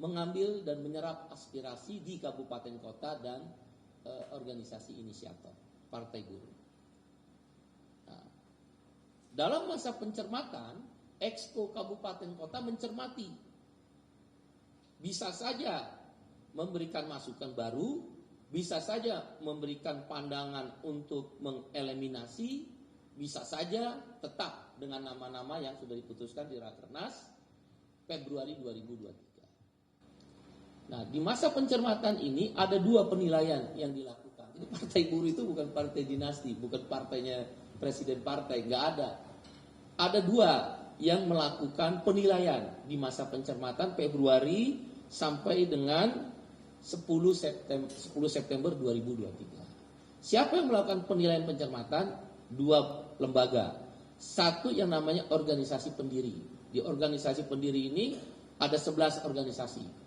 mengambil dan menyerap aspirasi di kabupaten kota dan organisasi inisiator Partai Buruh. Nah, dalam masa pencermatan, Exco kabupaten kota mencermati, bisa saja memberikan masukan baru, bisa saja memberikan pandangan untuk mengeliminasi, bisa saja tetap dengan nama-nama yang sudah diputuskan di Rakernas Februari 2023. Nah, di masa pencermatan ini ada dua penilaian yang dilakukan. Jadi Partai Buruh itu bukan partai dinasti, bukan partainya presiden partai, nggak ada. Ada dua yang melakukan penilaian di masa pencermatan Februari sampai dengan 10 September 2023. Siapa yang melakukan penilaian pencermatan? Dua lembaga. Satu yang namanya organisasi pendiri. Di organisasi pendiri ini ada 11 organisasi.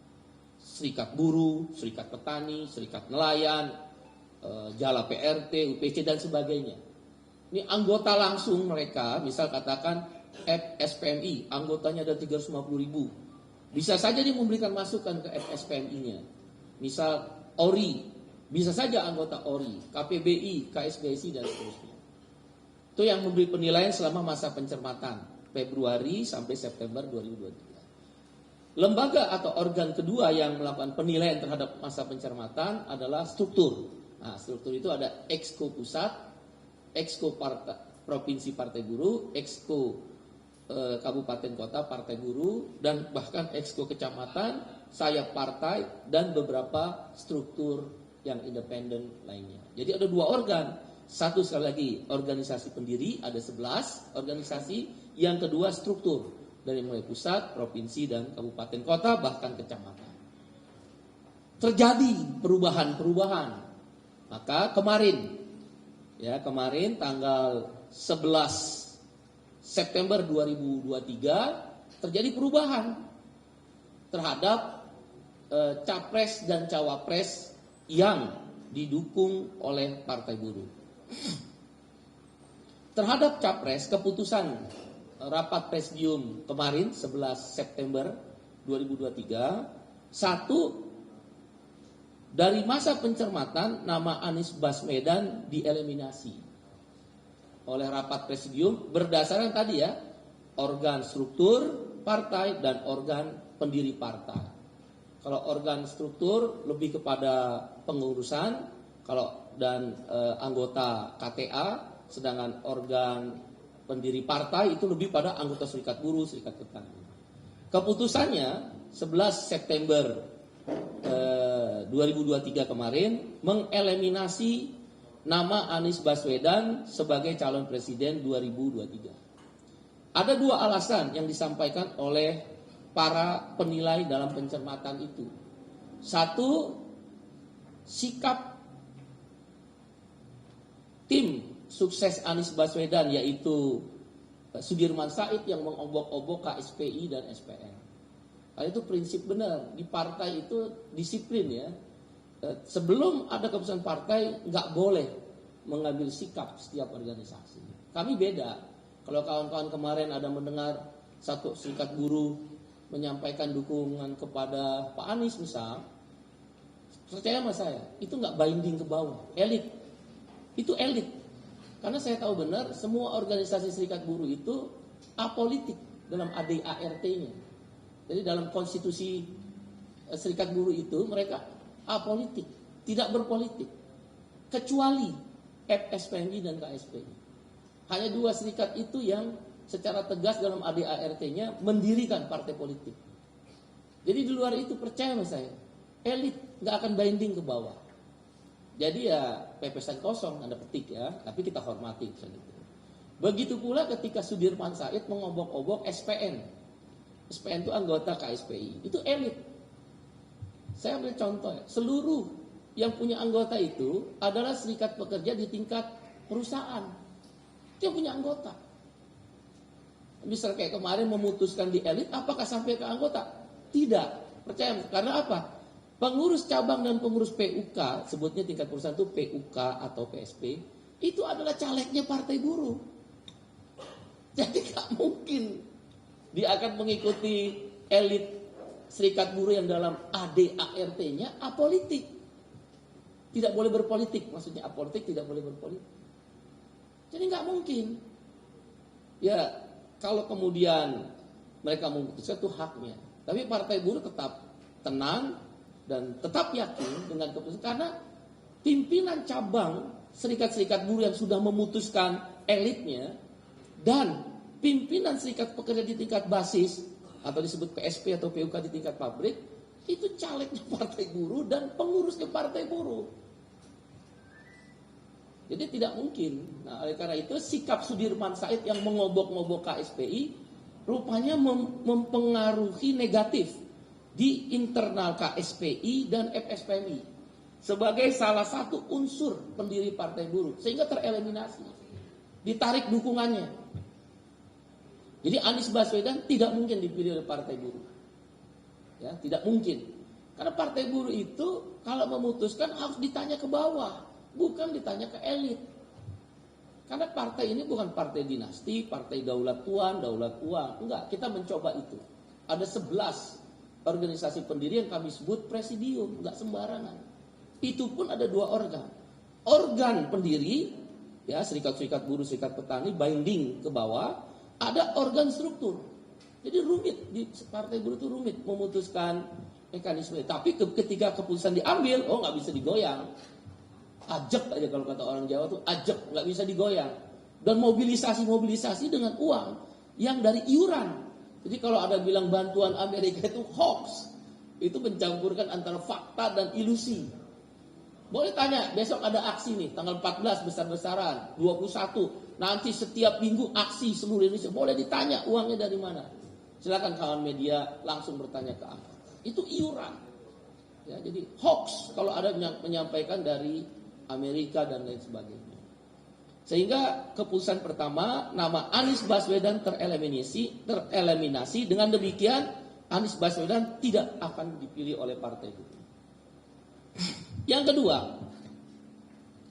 Serikat Buruh, Serikat Petani, Serikat Nelayan, Jala PRT, UPC dan sebagainya. Ini anggota langsung mereka, misal katakan FSPMI, anggotanya ada 350.000. Bisa saja dia memberikan masukan ke FSPMI-nya. Misal ORI, bisa saja anggota ORI, KPBI, KSBSI dan seterusnya. Itu yang memberi penilaian selama masa pencermatan Februari sampai September 2023. Lembaga atau organ kedua yang melakukan penilaian terhadap masa pencermatan adalah struktur. Nah, struktur itu ada Exco Pusat, Exco Provinsi Partai Buruh, Exco Kabupaten Kota Partai Buruh, dan bahkan Exco Kecamatan, sayap partai, dan beberapa struktur yang independen lainnya. Jadi ada dua organ. Satu sekali lagi organisasi pendiri, ada 11 organisasi. Yang kedua struktur. Dari mulai pusat, provinsi, dan kabupaten kota, bahkan kecamatan. Terjadi perubahan-perubahan. Maka kemarin tanggal 11 September 2023 terjadi perubahan terhadap capres dan cawapres yang didukung oleh Partai Buruh. Terhadap capres, keputusan rapat presidium kemarin 11 September 2023, satu, dari masa pencermatan nama Anies Baswedan dieliminasi oleh rapat presidium berdasarkan tadi ya, organ struktur partai dan organ pendiri partai. Kalau organ struktur lebih kepada pengurusan, dan anggota KTA, sedangkan organ pendiri partai itu lebih pada anggota Serikat Buruh, Serikat Petani. Keputusannya 11 September 2023 kemarin mengeliminasi nama Anies Baswedan sebagai calon presiden 2023. Ada dua alasan yang disampaikan oleh para penilai dalam pencermatan itu. Satu, sikap tim sukses Anies Baswedan yaitu Sudirman Said yang mengobok-obok KSPI dan SPN. Nah, itu prinsip benar di partai itu disiplin ya. Sebelum ada keputusan partai nggak boleh mengambil sikap setiap organisasi. Kami beda. Kalau kawan-kawan kemarin ada mendengar satu serikat buruh menyampaikan dukungan kepada Pak Anies misal, percaya sama saya itu nggak binding ke bawah, elit. Itu elit. Karena saya tahu benar semua organisasi serikat buruh itu apolitik dalam ADART-nya. Jadi dalam konstitusi serikat buruh itu mereka apolitik, tidak berpolitik. Kecuali FSPMI dan KSPI. Hanya dua serikat itu yang secara tegas dalam ADART-nya mendirikan partai politik. Jadi di luar itu percaya sama saya, elit nggak akan binding ke bawah. Jadi ya pepesan kosong, Anda petik ya, tapi kita hormati. Begitu pula ketika Sudirman Said mengobok-obok SPN. SPN itu anggota KSPI, itu elit. Saya ambil contoh ya, seluruh yang punya anggota itu adalah serikat pekerja di tingkat perusahaan. Itu yang punya anggota. Misal kayak kemarin memutuskan di elit, apakah sampai ke anggota? Tidak, percaya. Karena apa? Pengurus cabang dan pengurus PUK, sebutnya tingkat perusahaan itu PUK atau PSP, itu adalah calegnya Partai Buruh. Jadi gak mungkin dia akan mengikuti elit serikat buruh yang dalam ADART-nya apolitik. Tidak boleh berpolitik, maksudnya apolitik tidak boleh berpolitik. Jadi nggak mungkin. Ya, kalau kemudian mereka memutuskan itu haknya. Tapi Partai Buruh tetap tenang dan tetap yakin dengan keputusan, karena pimpinan cabang serikat-serikat buruh yang sudah memutuskan elitnya dan pimpinan serikat pekerja di tingkat basis atau disebut PSP atau PUK di tingkat pabrik itu calegnya Partai Buruh dan pengurusnya Partai Buruh. Jadi tidak mungkin. Nah, oleh karena itu sikap Sudirman Said yang mengobok-ngobok KSPI rupanya mempengaruhi negatif di internal KSPI dan FSPMI sebagai salah satu unsur pendiri Partai Buruh, sehingga tereliminasi, ditarik dukungannya. Jadi Anies Baswedan tidak mungkin dipilih oleh Partai Buruh, ya tidak mungkin, karena Partai Buruh itu kalau memutuskan harus ditanya ke bawah, bukan ditanya ke elit. Karena partai ini bukan partai dinasti, partai daulat tuan, daulat uang. Enggak, kita mencoba itu. Ada 11 organisasi pendiri yang kami sebut presidium, enggak sembarangan. Itu pun ada 2 organ. Organ pendiri, ya serikat-serikat buruh, serikat petani, binding ke bawah. Ada organ struktur. Jadi rumit, di Partai Buruh itu rumit memutuskan mekanisme. Tapi ketika keputusan diambil, oh nggak bisa digoyang. Ajak aja kalau kata orang Jawa tuh ajak, nggak bisa digoyang. Dan mobilisasi dengan uang yang dari iuran. Jadi kalau ada bilang bantuan Amerika itu hoax, itu mencampurkan antara fakta dan ilusi. Boleh tanya, besok ada aksi nih, tanggal 14 besar-besaran, 21, nanti setiap minggu aksi seluruh Indonesia. Boleh ditanya uangnya dari mana. Silakan kawan media langsung bertanya ke aku. Itu iuran. Ya, jadi hoax kalau ada menyampaikan dari Amerika dan lain sebagainya. Sehingga keputusan pertama, nama Anies Baswedan tereliminasi. Dengan demikian Anies Baswedan tidak akan dipilih oleh Partai Buruh. Yang kedua,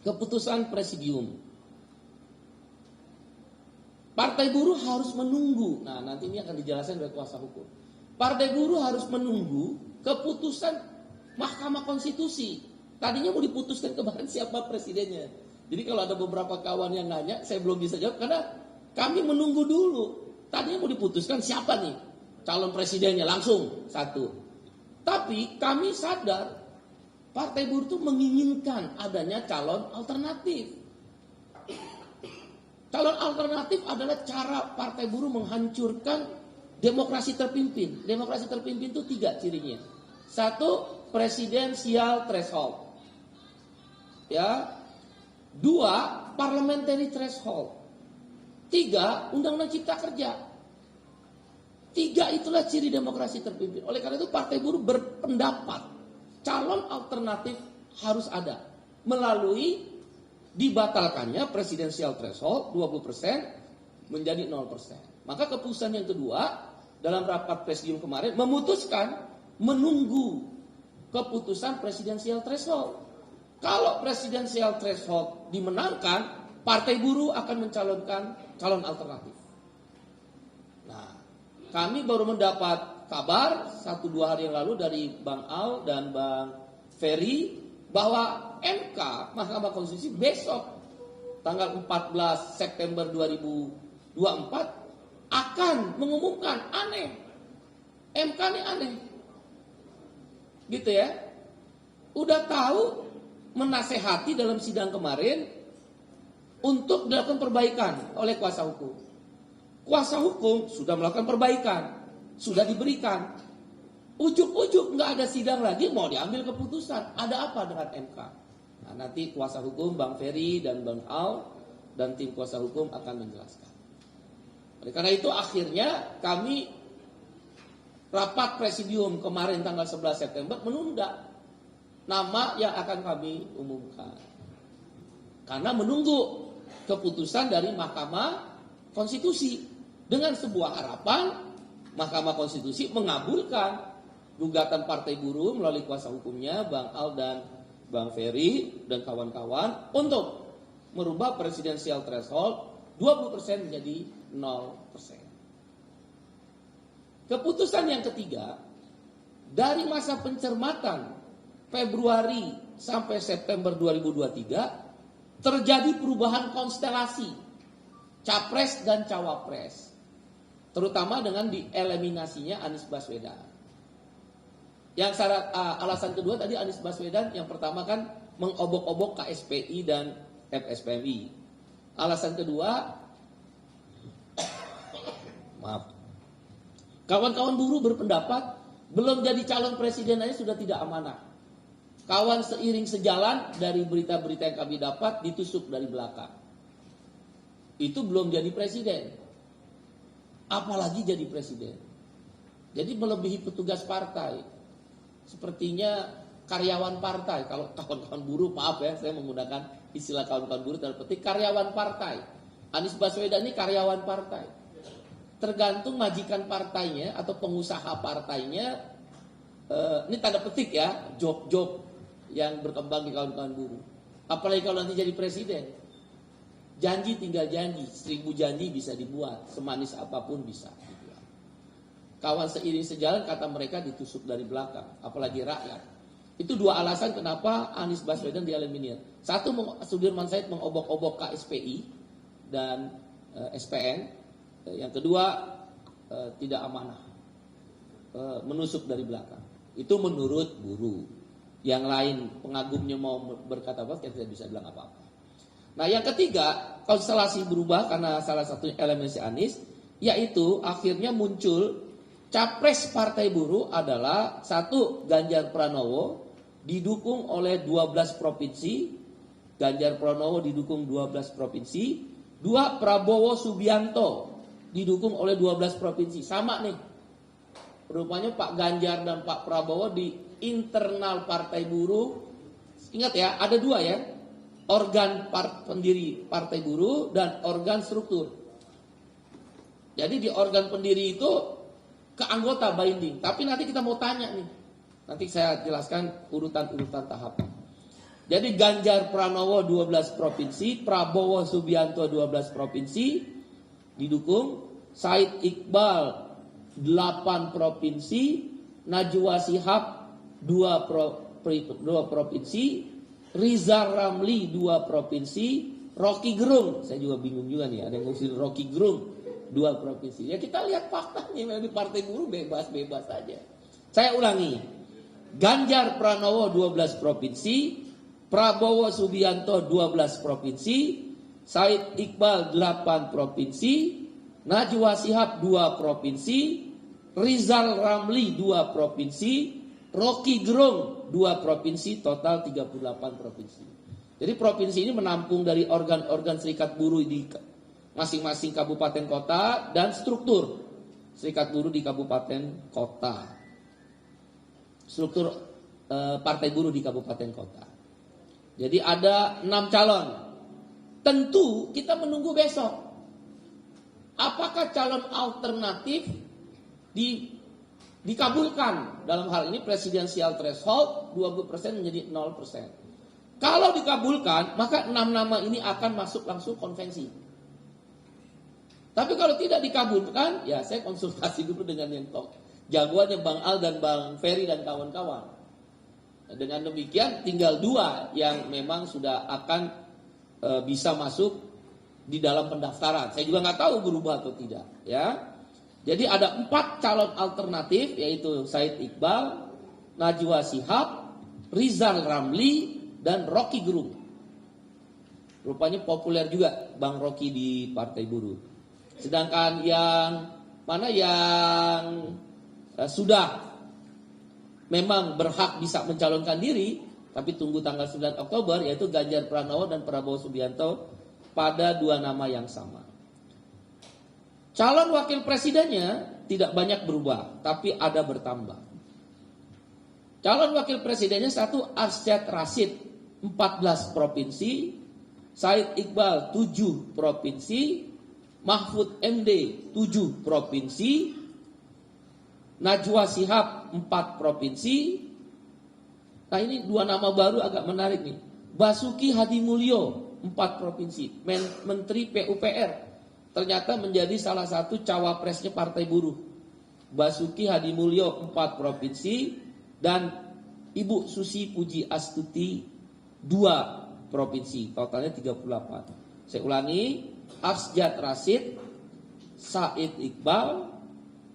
keputusan presidium. Partai Buruh harus menunggu. Nah, nanti ini akan dijelaskan oleh kuasa hukum. Partai Buruh harus menunggu keputusan Mahkamah Konstitusi. Tadinya mau diputuskan kemarin siapa presidennya. Jadi kalau ada beberapa kawan yang nanya, saya belum bisa jawab karena kami menunggu dulu. Tadinya mau diputuskan siapa nih calon presidennya langsung satu. Tapi kami sadar Partai Buruh itu menginginkan adanya calon alternatif. Calon alternatif adalah cara Partai Buruh menghancurkan demokrasi terpimpin. Demokrasi terpimpin itu 3 cirinya. 1, presidensial threshold. Ya. 2, parliamentary threshold. 3, undang-undang cipta kerja. 3 itulah ciri demokrasi terpimpin. Oleh karena itu Partai Buruh berpendapat calon alternatif harus ada melalui dibatalkannya presidensial threshold 20% menjadi 0%. Maka keputusan yang kedua dalam rapat presidium kemarin memutuskan menunggu keputusan presidensial threshold. Kalau presidensial threshold dimenangkan, Partai Buruh akan mencalonkan calon alternatif. Nah, kami baru mendapat kabar 1-2 hari yang lalu dari Bang Al dan Bang Ferry bahwa MK, Mahkamah Konstitusi besok tanggal 14 September 2024 akan mengumumkan. Aneh. MK ini aneh. Gitu ya. Udah tahu menasehati dalam sidang kemarin untuk dilakukan perbaikan oleh kuasa hukum. Kuasa hukum sudah melakukan perbaikan, sudah diberikan. Ujuk-ujuk nggak ada sidang lagi, mau diambil keputusan. Ada apa dengan MK? Nah, nanti kuasa hukum Bang Ferry dan Bang Al dan tim kuasa hukum akan menjelaskan. Oleh karena itu akhirnya kami rapat presidium kemarin tanggal 11 September menunda nama yang akan kami umumkan. Karena menunggu keputusan dari Mahkamah Konstitusi dengan sebuah harapan Mahkamah Konstitusi mengabulkan gugatan Partai Buruh melalui kuasa hukumnya Bang Al dan Bang Ferry dan kawan-kawan untuk merubah presidensial threshold 20% menjadi 0%. Keputusan yang ketiga dari masa pencermatan Februari sampai September 2023 terjadi perubahan konstelasi capres dan cawapres, terutama dengan dieliminasinya Anies Baswedan. Yang alasan kedua tadi Anies Baswedan yang pertama kan mengobok-obok KSPI dan FSPMI. Alasan kedua, maaf, kawan-kawan buruh berpendapat belum jadi calon presiden aja sudah tidak amanah. Kawan seiring sejalan dari berita-berita yang kami dapat ditusuk dari belakang. Itu belum jadi presiden. Apalagi jadi presiden. Jadi melebihi petugas partai. Sepertinya karyawan partai. Kalau kawan-kawan buruh, maaf ya, saya menggunakan istilah kawan-kawan buruh dalam petik karyawan partai. Anies Baswedan ini karyawan partai. Tergantung majikan partainya atau pengusaha partainya, ini tanda petik ya, job-job yang berkembang di kawan-kawan buruh. Apalagi kalau nanti jadi presiden, janji tinggal janji, 1000 janji bisa dibuat, semanis apapun bisa dibuat. Kawan seiring sejalan kata mereka ditusuk dari belakang, apalagi rakyat. Itu dua alasan kenapa Anies Baswedan dieliminir. Satu, Sudirman Said mengobok-obok KSPI dan SPN. Yang kedua, tidak amanah, menusuk dari belakang. Itu menurut buruh. Yang lain pengagumnya mau berkata apa, kita tidak bisa bilang apa-apa. Nah yang ketiga, konstelasi berubah karena salah satu elemen si Anies, yaitu akhirnya muncul capres Partai Buruh adalah satu, Ganjar Pranowo didukung oleh 12 provinsi. Ganjar Pranowo didukung 12 provinsi. Dua, Prabowo Subianto didukung oleh 12 provinsi. Sama nih. Rupanya Pak Ganjar dan Pak Prabowo di internal Partai Buruh. Ingat ya, ada dua ya. Organ pendiri Partai Buruh dan organ struktur. Jadi di organ pendiri itu ke anggota binding. Tapi nanti kita mau tanya nih. Nanti saya jelaskan urutan-urutan tahapan. Jadi Ganjar Pranowo 12 provinsi, Prabowo Subianto 12 provinsi didukung, Said Iqbal 8 provinsi, Najwa Shihab 2 provinsi, Rizal Ramli 2 provinsi, Rocky Gerung, saya juga bingung juga nih, ada yang ngusil Rocky Gerung 2 provinsi. Ya kita lihat faktanya, di Partai Buruh bebas-bebas saja. Saya ulangi, Ganjar Pranowo 12 provinsi, Prabowo Subianto 12 provinsi, Said Iqbal 8 provinsi, Najwa Shihab 2 provinsi, Rizal Ramli 2 provinsi, Rocky Gerung 2 provinsi, total 38 provinsi. Jadi provinsi ini menampung dari organ-organ serikat buruh di masing-masing kabupaten kota dan struktur serikat buruh di kabupaten kota. Struktur partai buruh di kabupaten kota. Jadi ada 6 calon. Tentu kita menunggu besok. Apakah calon alternatif dikabulkan? Dalam hal ini presidensial threshold 20% menjadi 0%. Kalau dikabulkan, maka 6 nama ini akan masuk langsung konvensi. Tapi kalau tidak dikabulkan, ya saya konsultasi dulu dengan yang jagoannya Bang Al dan Bang Ferry dan kawan-kawan. Dengan demikian tinggal 2 yang memang sudah akan bisa masuk di dalam pendaftaran. Saya juga nggak tahu berubah atau tidak, ya. Jadi ada 4 calon alternatif, yaitu Said Iqbal, Najwa Shihab, Rizal Ramli, dan Rocky Gerung. Rupanya populer juga Bang Rocky di Partai Buruh. Sedangkan yang mana yang sudah memang berhak bisa mencalonkan diri, tapi tunggu tanggal 9 Oktober, yaitu Ganjar Pranowo dan Prabowo Subianto pada 2 nama yang sama. Calon wakil presidennya tidak banyak berubah, tapi ada bertambah. Calon wakil presidennya 1, Arsyad Rashid 14 provinsi, Said Iqbal 7 provinsi, Mahfud MD 7 provinsi, Najwa Shihab 4 provinsi. Nah ini 2 nama baru agak menarik nih. Basuki Hadimulyo 4 provinsi, Menteri PUPR. Ternyata menjadi salah satu cawapresnya Partai Buruh. Basuki Hadimulyo 4 provinsi, dan Ibu Susi Puji Astuti 2 provinsi, totalnya 38. Saya ulangi, Asjad Rasid, Said Iqbal,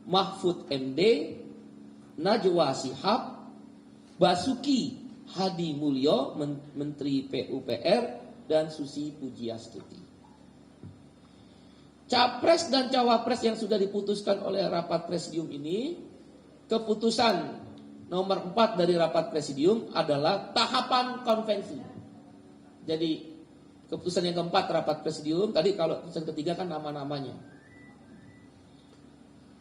Mahfud MD, Najwa Shihab, Basuki Hadi Mulyo, Menteri PUPR, dan Susi Pujiastuti. Capres dan cawapres yang sudah diputuskan oleh rapat presidium ini, keputusan nomor 4 dari rapat presidium adalah tahapan konvensi. Jadi keputusan yang keempat rapat presidium, tadi kalau keputusan ketiga kan nama-namanya.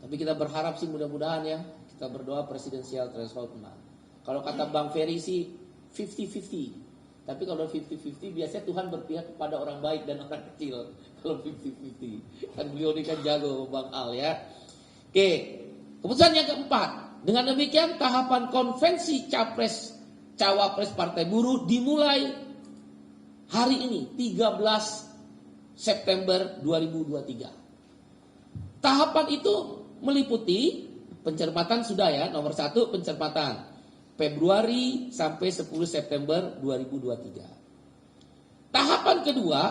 Tapi kita berharap sih mudah-mudahan ya, kita berdoa presidensial threshold menang. Kalau kata Bang Ferry sih 50-50. Tapi kalau 50-50 biasanya Tuhan berpihak kepada orang baik dan orang kecil. Kalau 50-50. Kan beliau ini kan jago Bang Al ya. Oke, keputusan yang keempat. Dengan demikian tahapan konvensi capres cawapres Partai Buruh dimulai hari ini 13 September 2023. Tahapan itu meliputi pencermatan sudah ya, nomor 1 pencermatan Februari sampai 10 September 2023. Tahapan kedua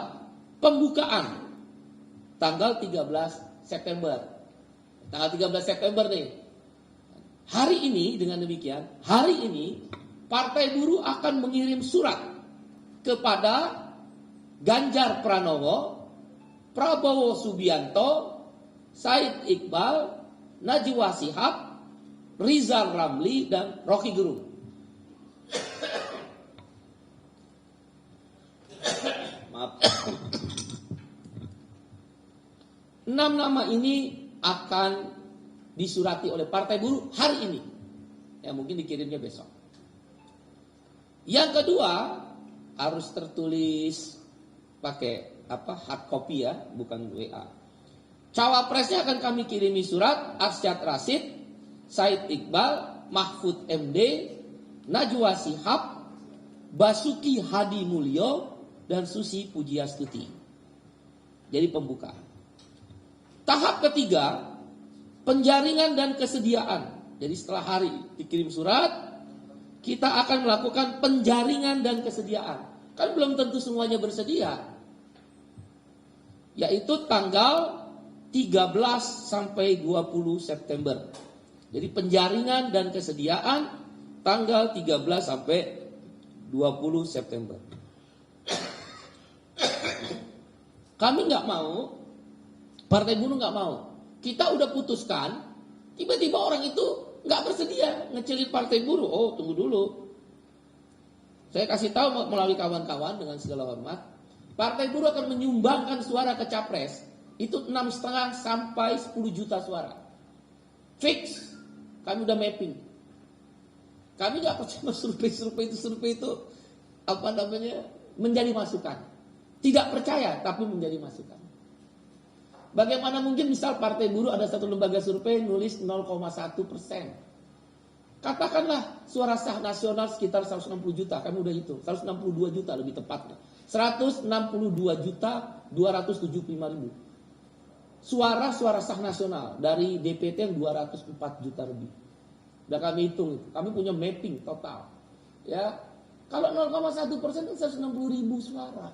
pembukaan tanggal 13 September. Tanggal 13 September nih. Hari ini dengan demikian, hari ini Partai Buruh akan mengirim surat kepada Ganjar Pranowo, Prabowo Subianto, Said Iqbal, Najwa Shihab, Rizal Ramli, dan Rocky Gerung. Maaf. 6 nama ini akan disurati oleh Partai Buruh hari ini. Ya mungkin dikirimnya besok. Yang kedua harus tertulis pakai hard copy ya, bukan WA. Cawapresnya akan kami kirimi surat Arsyad Rashid, Said Iqbal, Mahfud MD, Najwa Shihab, Basuki Hadi Mulyo, dan Susi Pujiastuti. Jadi pembukaan. Tahap ketiga, penjaringan dan kesediaan. Jadi setelah hari dikirim surat, kita akan melakukan penjaringan dan kesediaan. Kan belum tentu semuanya bersedia. Yaitu tanggal 13 sampai 20 September. Jadi penjaringan dan kesediaan tanggal 13 sampai 20 September. Kami nggak mau, Partai Buruh nggak mau. Kita udah putuskan, tiba-tiba orang itu nggak bersedia ngecilin Partai Buruh. Oh, tunggu dulu. Saya kasih tahu melalui kawan-kawan dengan segala hormat, Partai Buruh akan menyumbangkan suara ke capres itu 6,5 sampai 10 juta suara. Fix. Kami udah mapping. Kami nggak percaya survei itu menjadi masukan. Tidak percaya, tapi menjadi masukan. Bagaimana mungkin misal Partai Buruh ada satu lembaga survei nulis 0,1%. Katakanlah suara sah nasional sekitar 160 juta, kami udah hitung, 162 juta lebih tepatnya. 162 juta 275 ribu. Suara sah nasional dari DPT yang 204 juta lebih. Udah kami hitung, kami punya mapping total. Ya, kalau 0,1% kan 160 ribu suara.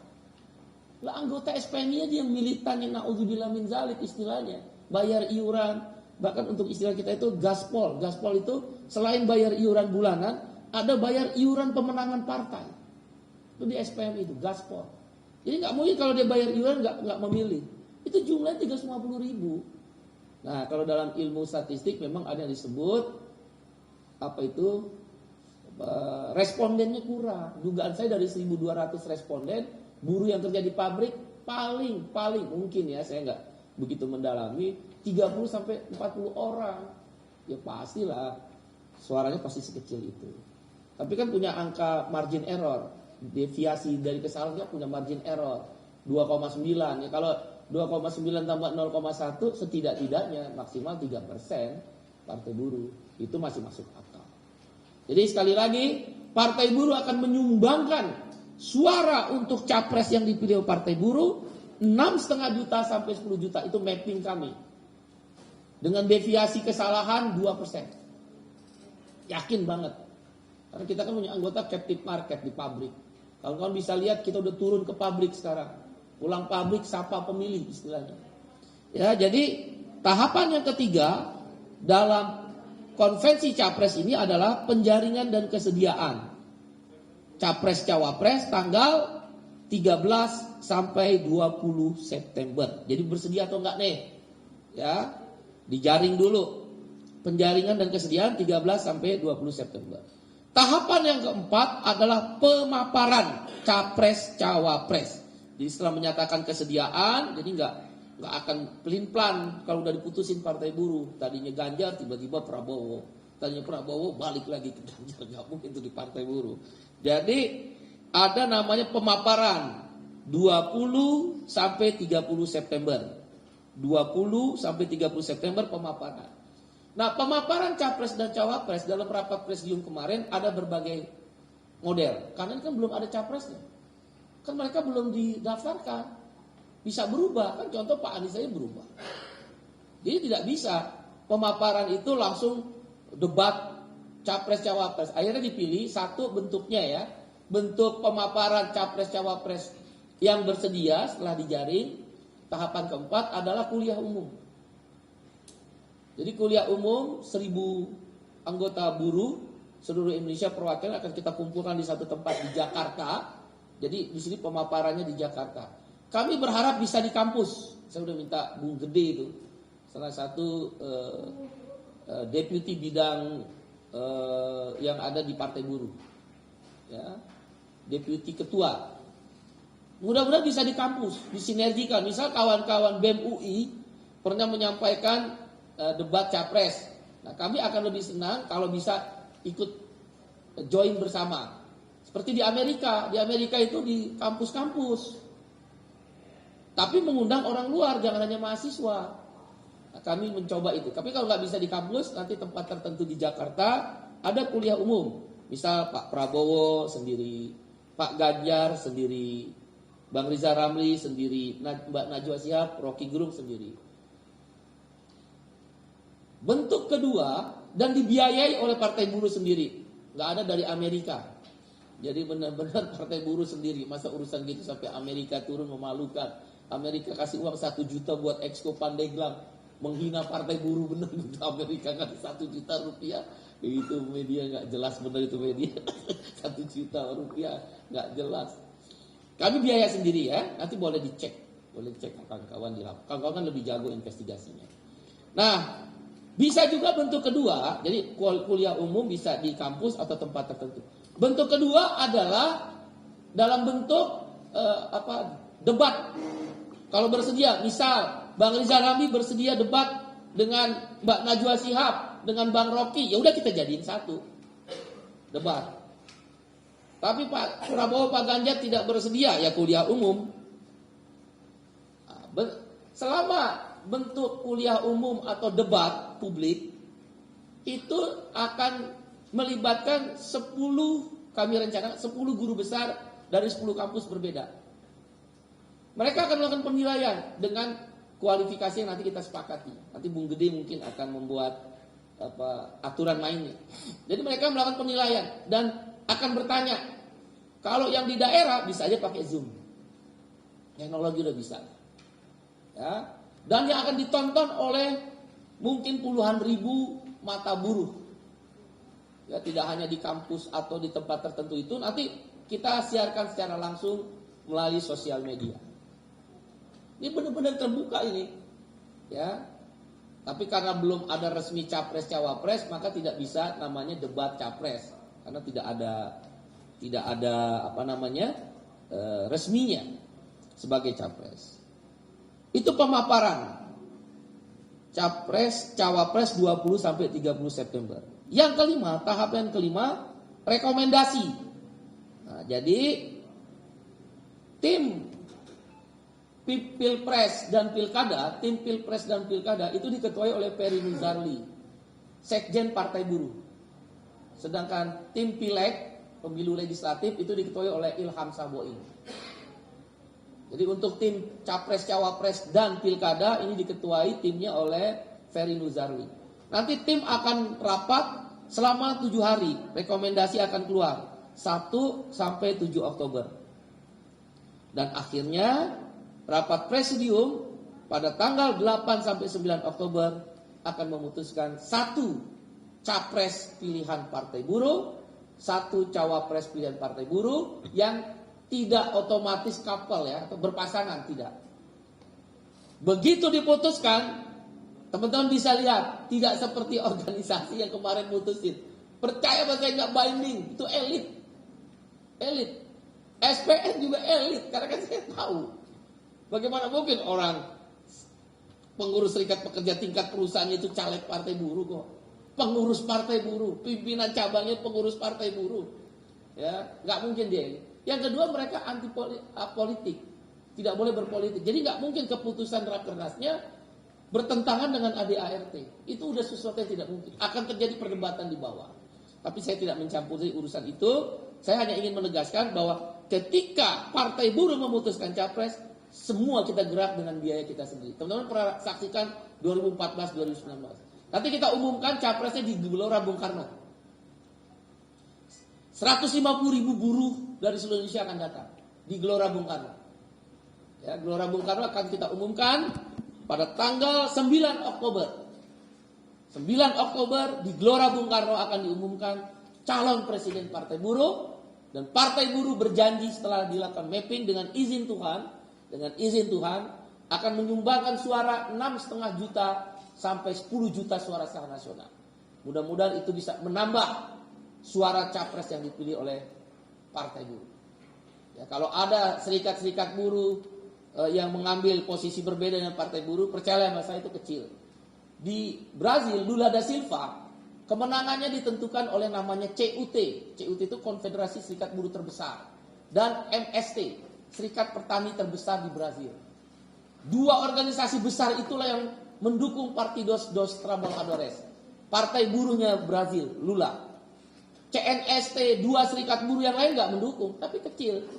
Lah anggota SPMI aja yang militan yang na'udzubillah min zalik istilahnya, bayar iuran, bahkan untuk istilah kita itu gaspol. Gaspol itu selain bayar iuran bulanan, ada bayar iuran pemenangan partai. Itu di SPMI itu gaspol. Jadi nggak mungkin kalau dia bayar iuran nggak memilih. Itu jumlahnya 350 ribu. Nah, kalau dalam ilmu statistik memang ada yang disebut respondennya kurang. Dugaan saya dari 1.200 responden, buruh yang kerja di pabrik paling mungkin ya, saya nggak begitu mendalami, 30 sampai 40 orang. Ya pastilah suaranya pasti sekecil itu. Tapi kan punya angka margin error, deviasi dari kesalahannya punya margin error 2,9. Ya kalau 2,9 tambah 0,1 setidak-tidaknya maksimal 3% Partai Buruh. Itu masih masuk akal. Jadi sekali lagi, Partai Buruh akan menyumbangkan suara untuk capres yang dipilih Partai Buruh 6,5 juta sampai 10 juta. Itu mapping kami. Dengan deviasi kesalahan 2%. Yakin banget. Karena kita kan punya anggota captive market di pabrik. Kalau kalian bisa lihat kita udah turun ke pabrik sekarang. Pulang pabrik sapa pemilih istilahnya. Ya, jadi tahapan yang ketiga dalam konvensi Capres ini adalah penjaringan dan kesediaan. Capres Cawapres tanggal 13 sampai 20 September. Jadi bersedia atau enggak nih? Ya, dijaring dulu. Penjaringan dan kesediaan 13 sampai 20 September. Tahapan yang keempat adalah pemaparan Capres Cawapres. Jadi setelah menyatakan kesediaan, jadi enggak akan pelin-pelan kalau udah diputusin Partai Buruh. Tadinya Ganjar, tiba-tiba Prabowo. Tadinya Prabowo, balik lagi ke Ganjar. Enggak mungkin itu di Partai Buruh. Jadi ada namanya pemaparan 20 sampai 30 September. 20 sampai 30 September pemaparan. Nah, pemaparan Capres dan Cawapres dalam rapat presidium kemarin ada berbagai model. Karena kan belum ada capresnya. Kan mereka belum didaftarkan. Bisa berubah, kan contoh Pak Anies saja berubah. Jadi tidak bisa pemaparan itu langsung debat Capres Cawapres. Akhirnya dipilih satu bentuknya ya. Bentuk pemaparan Capres Cawapres yang bersedia setelah dijaring. Tahapan keempat adalah kuliah umum. Jadi kuliah umum 1.000 anggota buruh seluruh Indonesia perwakilan akan kita kumpulkan di satu tempat di Jakarta. Jadi di sini pemaparannya di Jakarta. Kami berharap bisa di kampus. Saya udah minta Bung Gede itu, salah satu deputi bidang yang ada di Partai Buruh, ya, deputi ketua. Mudah-mudahan bisa di kampus, disinergikan. Misal kawan-kawan BEM UI pernah menyampaikan debat capres. Nah, kami akan lebih senang kalau bisa ikut join bersama. Seperti di Amerika. Di Amerika itu di kampus-kampus. Tapi mengundang orang luar, jangan hanya mahasiswa. Nah, kami mencoba itu. Tapi kalau nggak bisa di kampus, nanti tempat tertentu di Jakarta ada kuliah umum. Misal Pak Prabowo sendiri, Pak Ganjar sendiri, Bang Riza Ramli sendiri, Mbak Najwa Shihab, Rocky Gerung sendiri. Bentuk kedua dan dibiayai oleh Partai Buruh sendiri, nggak ada dari Amerika. Jadi benar-benar Partai Buruh sendiri. Masa urusan gitu sampai Amerika turun, memalukan. Amerika kasih uang 1 juta buat Exco Pandeglang, menghina Partai Buruh, benar gitu. Amerika kasih 1 juta rupiah, itu media nggak jelas, benar itu media. 1 juta rupiah nggak jelas. Kami biaya sendiri ya, nanti boleh dicek, kawan-kawan di lapangan. Kawan-kawan kan lebih jago investigasinya. Nah, bisa juga bentuk kedua, jadi kuliah umum bisa di kampus atau tempat tertentu. Bentuk kedua adalah dalam bentuk debat. Kalau bersedia, misal Bang Riza Ramli bersedia debat dengan Mbak Najwa Shihab, dengan Bang Rocky, ya udah kita jadiin satu debat. Tapi Pak Prabowo, Pak Ganjar tidak bersedia, ya kuliah umum. Selama bentuk kuliah umum atau debat publik itu akan melibatkan 10, kami rencanakan 10 guru besar dari 10 kampus berbeda. Mereka akan melakukan penilaian dengan kualifikasi yang nanti kita sepakati. Nanti Bung Gede mungkin akan membuat aturan mainnya. Jadi mereka melakukan penilaian dan akan bertanya. Kalau yang di daerah bisa aja pakai Zoom. Teknologi udah bisa. Ya. Dan yang akan ditonton oleh mungkin puluhan ribu mata buruh. Ya, tidak hanya di kampus atau di tempat tertentu itu, nanti kita siarkan secara langsung melalui sosial media. Ini benar-benar terbuka ini. Ya. Tapi karena belum ada resmi Capres Cawapres, maka tidak bisa namanya debat Capres. Karena tidak ada resminya sebagai Capres. Itu pemaparan Capres Cawapres 20 sampai 30 September. Yang kelima, tahapan kelima, rekomendasi. Nah, jadi tim Pilpres dan Pilkada, tim Pilpres dan Pilkada itu diketuai oleh Ferry Nuzarli, Sekjen Partai Buruh. Sedangkan tim Pileg, pemilu legislatif, itu diketuai oleh Ilham Saboin. Jadi untuk tim Capres, Cawapres, dan Pilkada ini diketuai timnya oleh Ferry Nuzarli. Nanti tim akan rapat selama 7 hari rekomendasi akan keluar 1 sampai 7 Oktober. Dan akhirnya rapat presidium pada tanggal 8 sampai 9 Oktober akan memutuskan 1 capres pilihan Partai Buruh, 1 cawapres pilihan Partai Buruh yang tidak otomatis couple ya, atau berpasangan, tidak. Begitu diputuskan, teman-teman bisa lihat, tidak seperti organisasi yang kemarin mutusin. Percaya bahwa saya nggak binding, itu elit. Elit. SPS juga elit, karena kan saya tahu. Bagaimana mungkin orang pengurus serikat pekerja tingkat perusahaan itu caleg Partai Buruh kok. Pengurus Partai Buruh, pimpinan cabangnya pengurus Partai Buruh. Ya, nggak mungkin dia. Yang kedua, mereka anti politik. Tidak boleh berpolitik. Jadi nggak mungkin keputusan Rakernasnya bertentangan dengan ADART. Itu udah sesuatu yang tidak mungkin. Akan terjadi perdebatan di bawah. Tapi saya tidak mencampuri urusan itu. Saya hanya ingin menegaskan bahwa ketika Partai Buruh memutuskan capres, semua kita gerak dengan biaya kita sendiri. Teman-teman pernah saksikan 2014-2019. Nanti kita umumkan capresnya di Gelora Bung Karno. 150.000 buruh dari seluruh Indonesia akan datang di Gelora Bung Karno. Ya, Gelora Bung Karno akan kita umumkan pada tanggal 9 Oktober. 9 Oktober di Gelora Bung Karno akan diumumkan calon presiden Partai Buruh. Dan Partai Buruh berjanji setelah dilakukan mapping dengan izin Tuhan akan menyumbangkan suara 6,5 juta sampai 10 juta suara sah nasional. Mudah-mudahan itu bisa menambah suara capres yang dipilih oleh Partai Buruh. Ya, kalau ada serikat-serikat buruh yang mengambil posisi berbeda dengan Partai Buruh, percaya sama saya itu kecil. Di Brazil, Lula da Silva, kemenangannya ditentukan oleh namanya CUT. CUT itu Konfederasi Serikat Buruh Terbesar. Dan MST, Serikat Petani Terbesar di Brazil. Dua organisasi besar itulah yang mendukung Partidos dos Trabalhadores. Partai buruhnya Brazil, Lula. CNST, dua serikat buruh yang lain nggak mendukung, tapi kecil.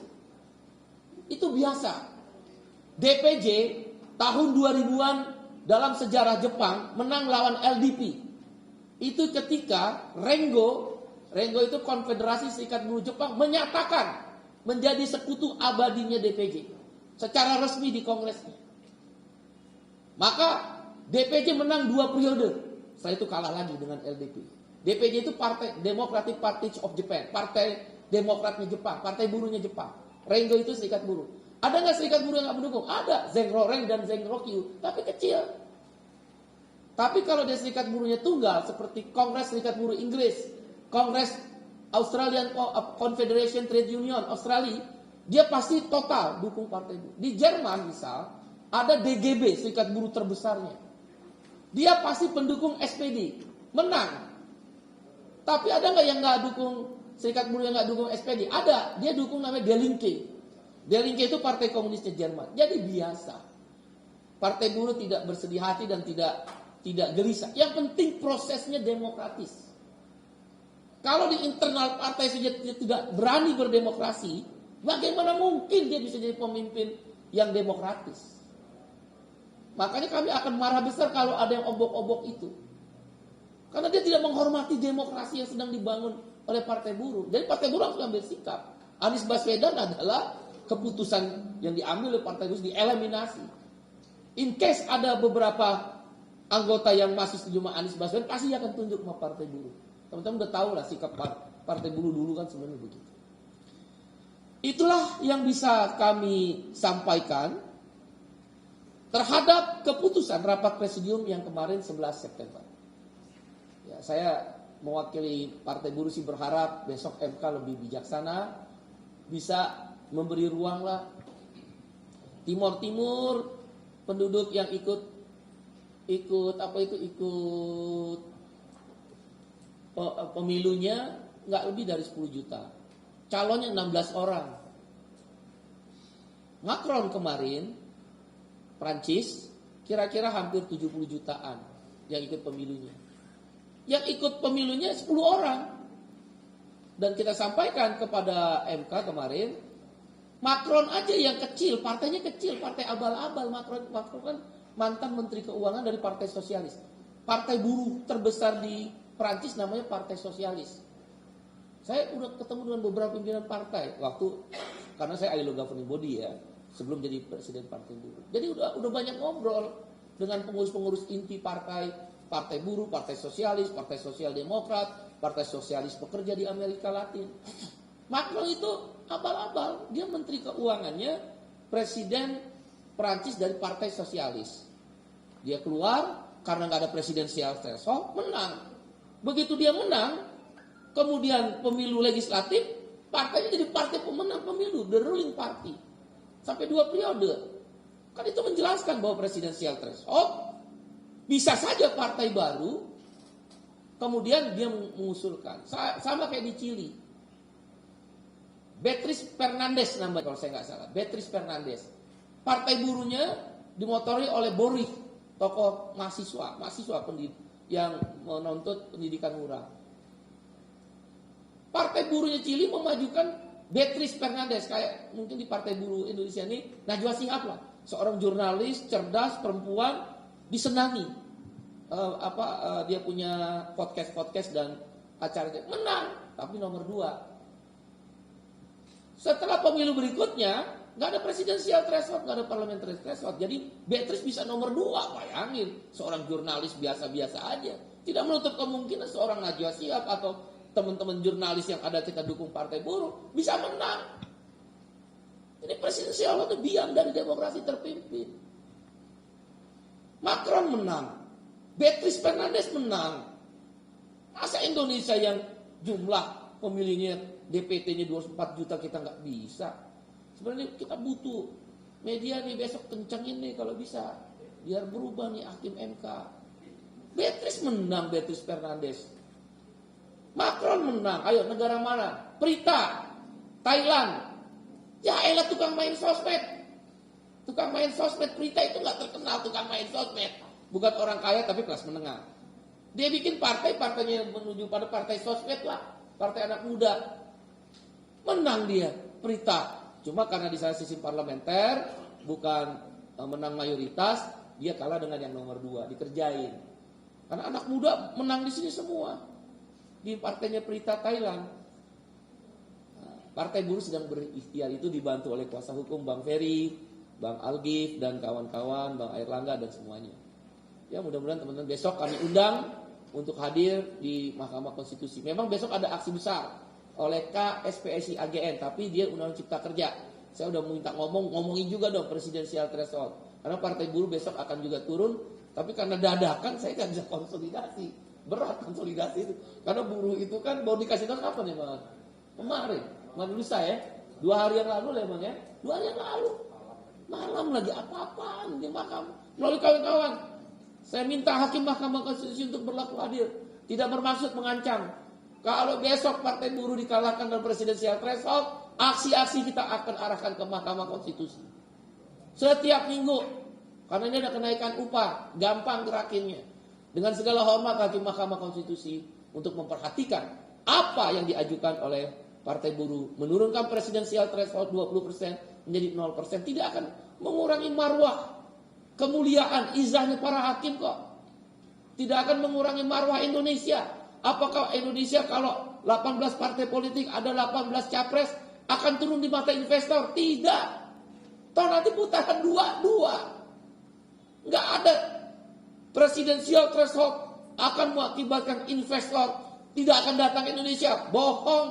Itu biasa. DPJ tahun 2000-an dalam sejarah Jepang menang lawan LDP. Itu ketika Rengo itu Konfederasi Serikat Buruh Jepang menyatakan menjadi sekutu abadinya DPJ secara resmi di kongresnya. Maka DPJ menang 2 periode. Setelah itu kalah lagi dengan LDP. DPJ itu Partai Democratic Party of Japan, Partai Demokratnya Jepang, Partai Buruhnya Jepang. Rengo itu serikat buruh. Ada nggak serikat buruh yang nggak mendukung? Ada, Zenroren dan Zenrokyu, tapi kecil. Tapi kalau dia serikat buruhnya tunggal, seperti Kongres Serikat Buruh Inggris, Kongres Australian Confederation Trade Union Australia, dia pasti total dukung Partai Buruh. Di Jerman misal, ada DGB, serikat buruh terbesarnya. Dia pasti pendukung SPD, menang. Tapi ada nggak yang nggak dukung serikat buruh yang nggak dukung SPD? Ada, dia dukung namanya Die Linke. Die Linke itu partai komunisnya Jerman. Jadi biasa. Partai buruh tidak bersedih hati dan tidak gelisah. Yang penting prosesnya demokratis. Kalau di internal partai saja tidak berani berdemokrasi, bagaimana mungkin dia bisa jadi pemimpin yang demokratis? Makanya kami akan marah besar kalau ada yang obok-obok itu. Karena dia tidak menghormati demokrasi yang sedang dibangun oleh Partai Buruh. Jadi Partai Buruh harus ambil sikap. Anies Baswedan adalah keputusan yang diambil oleh Partai Buruh, dieliminasi. In case ada beberapa anggota yang masih setuju sama Anies Baswedan, pasti akan tunjuk sama Partai Buruh. Teman-teman udah tahu lah sikap Partai Buruh dulu kan sebenarnya begitu. Itulah yang bisa kami sampaikan terhadap keputusan rapat presidium yang kemarin 11 September. Ya, saya mewakili Partai Buruh sih berharap besok MK lebih bijaksana, bisa memberi ruang lah. Timur penduduk yang ikut pemilunya nggak lebih dari 10 juta. Calonnya 16 orang. Macron kemarin Prancis kira-kira hampir 70 jutaan yang ikut pemilunya. Yang ikut pemilunya 10 orang. Dan kita sampaikan kepada MK kemarin, Macron aja yang kecil, partainya kecil, partai abal-abal. Macron kan mantan Menteri Keuangan dari Partai Sosialis. Partai buruh terbesar di Prancis namanya Partai Sosialis. Saya udah ketemu dengan beberapa pimpinan partai karena saya ILO governing body ya, sebelum jadi presiden Partai Buruh. Jadi udah banyak ngobrol dengan pengurus-pengurus inti Partai Buruh, Partai Sosialis, Partai Sosial Demokrat, Partai Sosialis Pekerja di Amerika Latin. Macron itu abal-abal, dia menteri keuangannya presiden Prancis dari Partai Sosialis. Dia keluar karena nggak ada presidensial threshold, menang. Begitu dia menang, kemudian pemilu legislatif, partainya jadi partai pemenang pemilu, the ruling party. Sampai 2 periode. Kan itu menjelaskan bahwa presidensial threshold, bisa saja partai baru, kemudian dia mengusulkan. Sama kayak di Chili. Beatriz Fernandez namanya kalau saya nggak salah. Beatriz Fernandez. Partai buruhnya dimotori oleh Boric, tokoh mahasiswa yang menuntut pendidikan murah. Partai buruhnya Chili memajukan Beatriz Fernandez, kayak mungkin di Partai Buruh Indonesia ini Najwa Shihab lah, seorang jurnalis cerdas perempuan, disenangi. Dia punya podcast dan acara, menang tapi nomor 2. Setelah pemilu berikutnya nggak ada presidensial threshold, nggak ada parliamentary threshold. Jadi Beatriz bisa nomor 2, bayangin. Seorang jurnalis biasa-biasa aja. Tidak menutup kemungkinan seorang Najwa Shihab atau teman-teman jurnalis yang ada kita dukung Partai Buruh bisa menang. Jadi presidensial itu biang dari demokrasi terpimpin. Macron menang. Beatriz Fernandez menang. Masa Indonesia yang jumlah pemilihnya DPT-nya 24 juta kita nggak bisa? Sebenarnya kita butuh media nih besok kencengin nih kalau bisa, biar berubah nih hakim MK. Beatriz menang, Beatriz Fernandez. Macron menang. Ayo negara mana? Prita, Thailand. Ya elah tukang main sosmed. Tukang main sosmed Prita itu nggak terkenal tukang main sosmed. Bukan orang kaya tapi kelas menengah. Dia bikin partainya menuju pada partai sosmed lah, partai anak muda. Menang dia, Prita. Cuma karena di sana sistem parlementer, bukan menang mayoritas, dia kalah dengan yang nomor 2, dikerjain. Karena anak muda menang di sini semua. Di partainya Prita Thailand. Partai Buruh sedang berikhtiar, itu dibantu oleh kuasa hukum Bang Ferry, Bang Algif, dan kawan-kawan, Bang Airlangga, dan semuanya. Ya mudah-mudahan teman-teman besok kami undang untuk hadir di Mahkamah Konstitusi. Memang besok ada aksi besar oleh KSPSI AGN, tapi dia Undang-Undang Cipta Kerja. Saya udah minta ngomongin juga dong presidensial threshold. Karena Partai Buruh besok akan juga turun, tapi karena dadakan saya nggak bisa konsolidasi. Berat konsolidasi itu. Karena buruh itu kan baru dikasih tahu kapan ya Bang? Kemarin lusa ya. 2 hari yang lalu lah Bang ya. 2 hari yang lalu. Malam lagi apa-apaan di mahkamah. Melalui kawan-kawan. Saya minta hakim Mahkamah Konstitusi untuk berlaku adil. Tidak bermaksud mengancam. Kalau besok Partai Buruh dikalahkan dalam presidensial threshold, aksi-aksi kita akan arahkan ke Mahkamah Konstitusi. Setiap minggu. Karena ini ada kenaikan upah, gampang gerakinnya. Dengan segala hormat hakim Mahkamah Konstitusi untuk memperhatikan apa yang diajukan oleh Partai Buruh. Menurunkan presidensial threshold 20% menjadi 0%. Tidak akan mengurangi marwah, kemuliaan, izahnya para hakim kok. Tidak akan mengurangi marwah Indonesia. Apakah Indonesia kalau 18 partai politik ada 18 capres akan turun di mata investor? Tidak. Toh nanti putaran 2-2. Nggak ada presidensial threshold akan mengakibatkan investor tidak akan datang ke Indonesia. Bohong.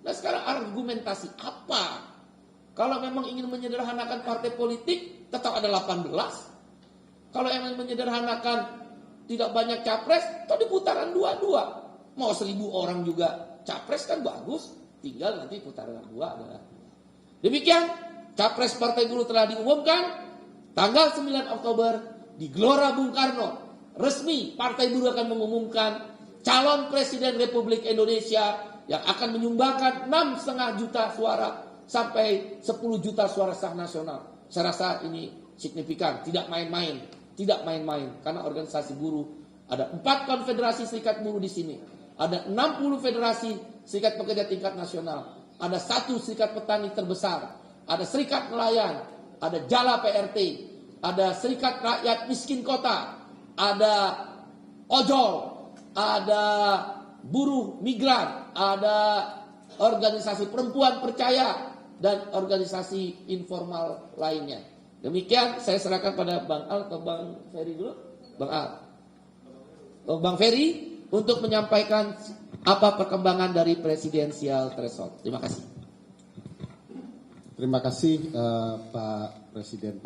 Nah sekarang argumentasi apa? Kalau memang ingin menyederhanakan partai politik, tetap ada 18. Kalau ingin menyederhanakan tidak banyak capres, toh di putaran 2-2. Mau 1000 orang juga capres kan bagus. Tinggal nanti putaran 2 adalah. Demikian, capres Partai Buruh telah diumumkan. Tanggal 9 Oktober di Gelora Bung Karno. Resmi Partai Buruh akan mengumumkan calon Presiden Republik Indonesia yang akan menyumbangkan 6,5 juta suara sampai 10 juta suara sah nasional. Saya rasa ini signifikan, tidak main-main. Tidak main-main, karena organisasi buruh ada 4 konfederasi serikat buruh di sini. Ada 60 federasi serikat pekerja tingkat nasional. Ada 1 serikat petani terbesar. Ada serikat nelayan. Ada Jala PRT. Ada serikat rakyat miskin kota. Ada ojol. ada buruh migran, ada organisasi perempuan percaya, dan organisasi informal lainnya. Demikian saya serahkan pada Bang Al atau Bang Ferry dulu. Bang Al. Bang Ferry untuk menyampaikan apa perkembangan dari presidensial threshold. Terima kasih. Terima kasih Pak Presiden.